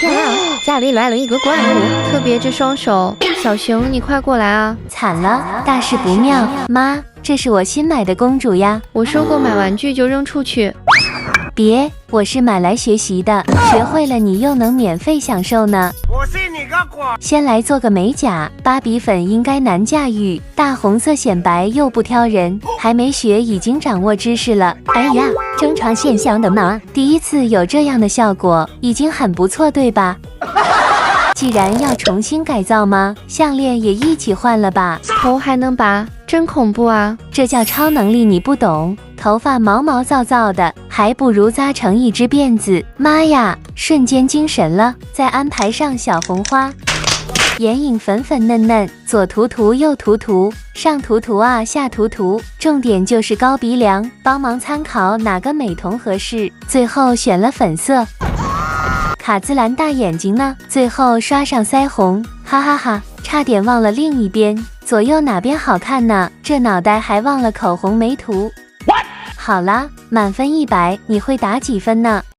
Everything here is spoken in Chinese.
天啊，家里来了一个怪物，特别这双手。小熊，你快过来啊！惨了，大事不妙！妈，这是我新买的公主呀。我说过买玩具就扔出去。别，我是买来学习的，学会了你又能免费享受呢。我信你个鬼！先来做个美甲，芭比粉应该难驾驭，大红色显白又不挑人，还没学已经掌握知识了。哎呀，正常现象的嘛，第一次有这样的效果，已经很不错，对吧？既然要重新改造吗？项链也一起换了吧？头还能拔，真恐怖啊！这叫超能力，你不懂。头发毛毛躁躁的，还不如扎成一只辫子。妈呀，瞬间精神了！再安排上小红花，眼影粉粉嫩嫩，左涂涂右涂涂，上涂涂啊下涂涂，重点就是高鼻梁，帮忙参考哪个美瞳合适，最后选了粉色。卡姿兰大眼睛呢，最后刷上腮红，哈哈哈，差点忘了另一边，左右哪边好看呢？这脑袋还忘了口红没涂。好啦，满分100，你会打几分呢？